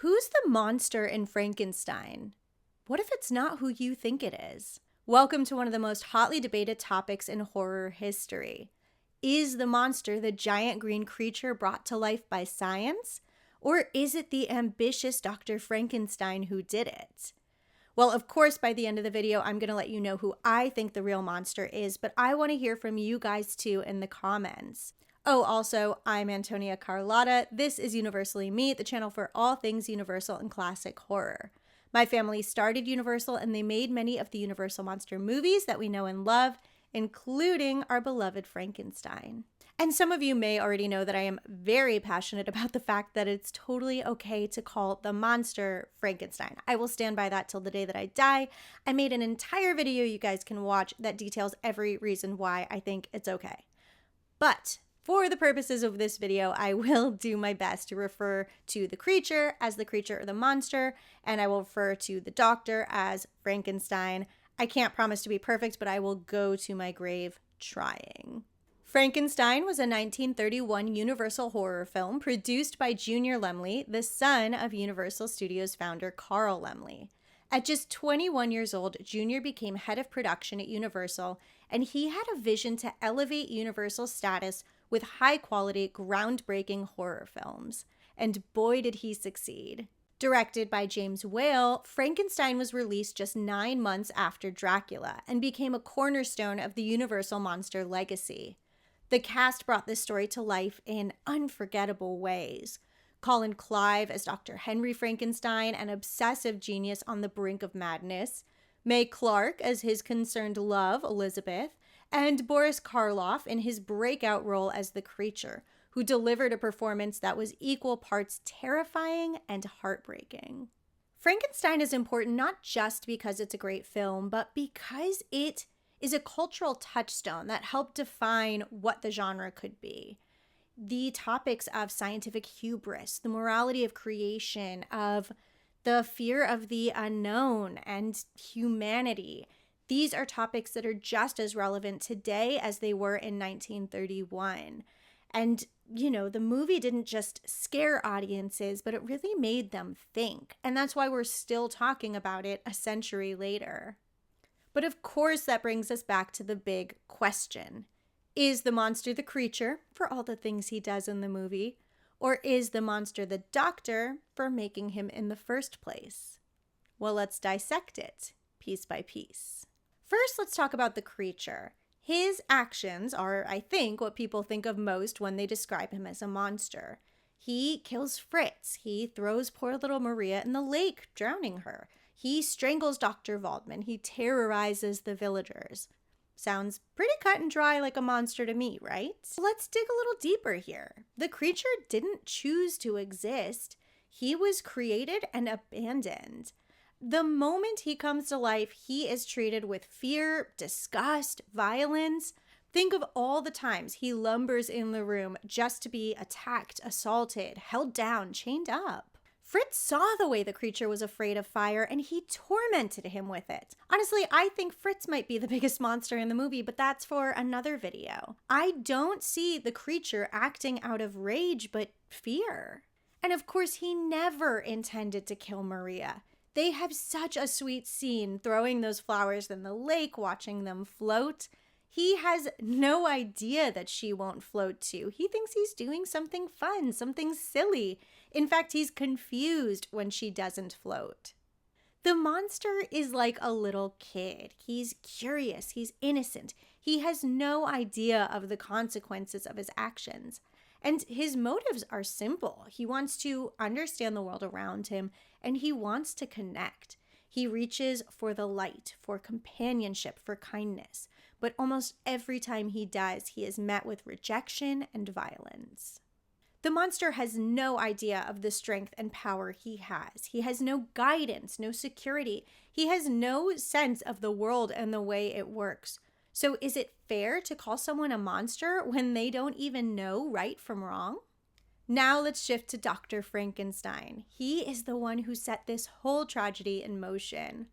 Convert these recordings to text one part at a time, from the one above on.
Who's the monster in Frankenstein? What if it's not who you think it is? Welcome to one of the most hotly debated topics in horror history. Is the monster the giant green creature brought to life by science? Or is it the ambitious Dr. Frankenstein who did it? Well, of course, by the end of the video, I'm going to let you know who I think the real monster is, but I want to hear from you guys too in the comments. Oh, also, I'm Antonia Carlotta. This is Universally Me, the channel for all things Universal and classic horror. My family started Universal and they made many of the Universal monster movies that we know and love, including our beloved Frankenstein. And some of you may already know that I am very passionate about the fact that it's totally okay to call the monster Frankenstein. I will stand by that till the day that I die. I made an entire video you guys can watch that details every reason why I think it's okay. But for the purposes of this video, I will do my best to refer to the creature as the creature or the monster, and I will refer to the doctor as Frankenstein. I can't promise to be perfect, but I will go to my grave trying. Frankenstein was a 1931 Universal horror film produced by Junior Laemmle, the son of Universal Studios founder Carl Laemmle. At just 21 years old, Junior became head of production at Universal, and he had a vision to elevate Universal's status with high-quality, groundbreaking horror films. And boy, did he succeed. Directed by James Whale, Frankenstein was released just 9 months after Dracula and became a cornerstone of the Universal monster legacy. The cast brought this story to life in unforgettable ways. Colin Clive as Dr. Henry Frankenstein, an obsessive genius on the brink of madness, Mae Clarke as his concerned love, Elizabeth, and Boris Karloff in his breakout role as the creature, who delivered a performance that was equal parts terrifying and heartbreaking. Frankenstein is important not just because it's a great film, but because it is a cultural touchstone that helped define what the genre could be. The topics of scientific hubris, the morality of creation, of the fear of the unknown, and humanity. These are topics that are just as relevant today as they were in 1931. And, the movie didn't just scare audiences, but it really made them think. And that's why we're still talking about it a century later. But of course, that brings us back to the big question. Is the monster the creature for all the things he does in the movie? Or is the monster the doctor for making him in the first place? Well, let's dissect it piece by piece. First, let's talk about the creature. His actions are, I think, what people think of most when they describe him as a monster. He kills Fritz. He throws poor little Maria in the lake, drowning her. He strangles Dr. Waldman. He terrorizes the villagers. Sounds pretty cut and dry like a monster to me, right? Let's dig a little deeper here. The creature didn't choose to exist. He was created and abandoned. The moment he comes to life, he is treated with fear, disgust, violence. Think of all the times he lumbers in the room just to be attacked, assaulted, held down, chained up. Fritz saw the way the creature was afraid of fire and he tormented him with it. Honestly, I think Fritz might be the biggest monster in the movie, but that's for another video. I don't see the creature acting out of rage, but fear. And of course, he never intended to kill Maria. They have such a sweet scene throwing those flowers in the lake, watching them float. He has no idea that she won't float too. He thinks he's doing something fun, something silly. In fact, he's confused when she doesn't float. The monster is like a little kid. He's curious, he's innocent. He has no idea of the consequences of his actions. And his motives are simple. He wants to understand the world around him, and he wants to connect. He reaches for the light, for companionship, for kindness. But almost every time he does, he is met with rejection and violence. The monster has no idea of the strength and power he has. He has no guidance, no security. He has no sense of the world and the way it works. So is it fair to call someone a monster when they don't even know right from wrong? Now let's shift to Dr. Frankenstein. He is the one who set this whole tragedy in motion.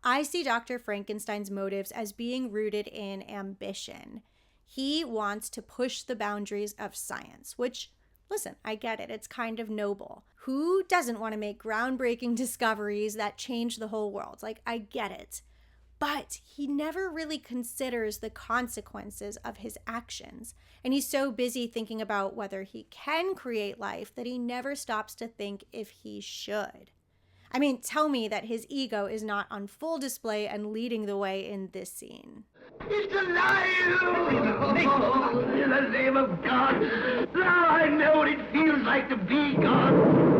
I see Dr. Frankenstein's motives as being rooted in ambition. He wants to push the boundaries of science, which Listen, I get it. It's kind of noble. Who doesn't want to make groundbreaking discoveries that change the whole world? Like, I get it. But he never really considers the consequences of his actions. And he's so busy thinking about whether he can create life that he never stops to think if he should. I mean, tell me that his ego is not on full display and leading the way in this scene. It's alive! In the name of God! Now I know what it feels like to be God!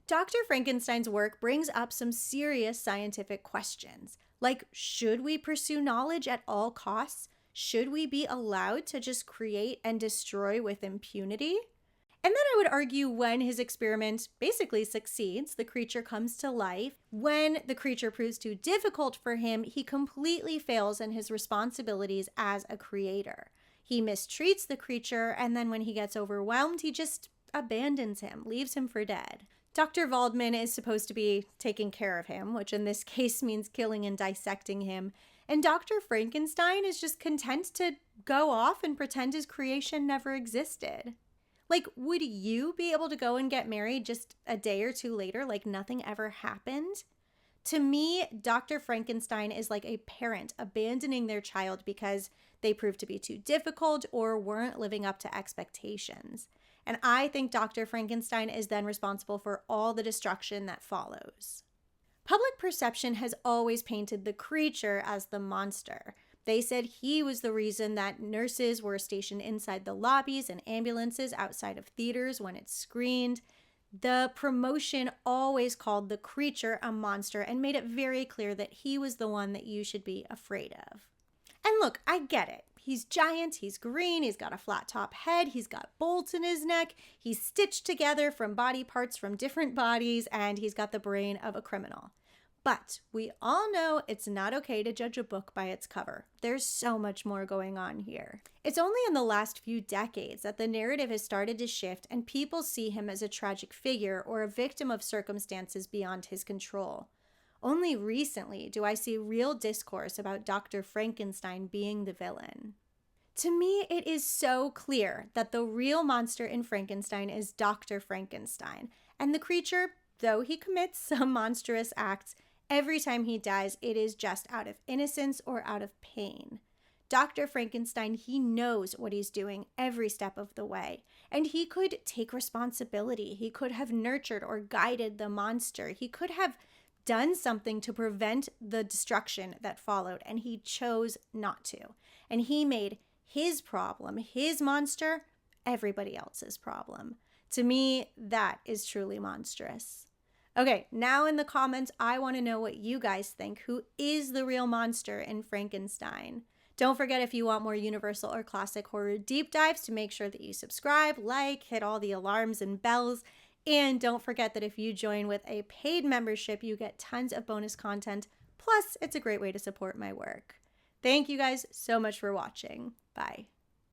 Dr. Frankenstein's work brings up some serious scientific questions. Like, should we pursue knowledge at all costs? Should we be allowed to just create and destroy with impunity? And then I would argue when his experiment basically succeeds, the creature comes to life. When the creature proves too difficult for him, he completely fails in his responsibilities as a creator. He mistreats the creature, and then when he gets overwhelmed, he just abandons him, leaves him for dead. Dr. Waldman is supposed to be taking care of him, which in this case means killing and dissecting him. And Dr. Frankenstein is just content to go off and pretend his creation never existed. Like, would you be able to go and get married just a day or two later like nothing ever happened? To me, Dr. Frankenstein is like a parent abandoning their child because they proved to be too difficult or weren't living up to expectations. And I think Dr. Frankenstein is then responsible for all the destruction that follows. Public perception has always painted the creature as the monster. They said he was the reason that nurses were stationed inside the lobbies and ambulances outside of theaters when it screened. The promotion always called the creature a monster and made it very clear that he was the one that you should be afraid of. And look, I get it. He's giant, he's green, he's got a flat top head, he's got bolts in his neck, he's stitched together from body parts from different bodies, and he's got the brain of a criminal. But we all know it's not okay to judge a book by its cover. There's so much more going on here. It's only in the last few decades that the narrative has started to shift and people see him as a tragic figure or a victim of circumstances beyond his control. Only recently do I see real discourse about Dr. Frankenstein being the villain. To me, it is so clear that the real monster in Frankenstein is Dr. Frankenstein, and the creature, though he commits some monstrous acts, every time he dies, it is just out of innocence or out of pain. Dr. Frankenstein, he knows what he's doing every step of the way, and he could take responsibility. He could have nurtured or guided the monster. He could have done something to prevent the destruction that followed, and he chose not to. And he made his problem, his monster, everybody else's problem. To me, that is truly monstrous. Okay, now in the comments, I want to know what you guys think. Who is the real monster in Frankenstein? Don't forget, if you want more Universal or classic horror deep dives, to make sure that you subscribe, like, hit all the alarms and bells. And don't forget that if you join with a paid membership, you get tons of bonus content. Plus, it's a great way to support my work. Thank you guys so much for watching. Bye.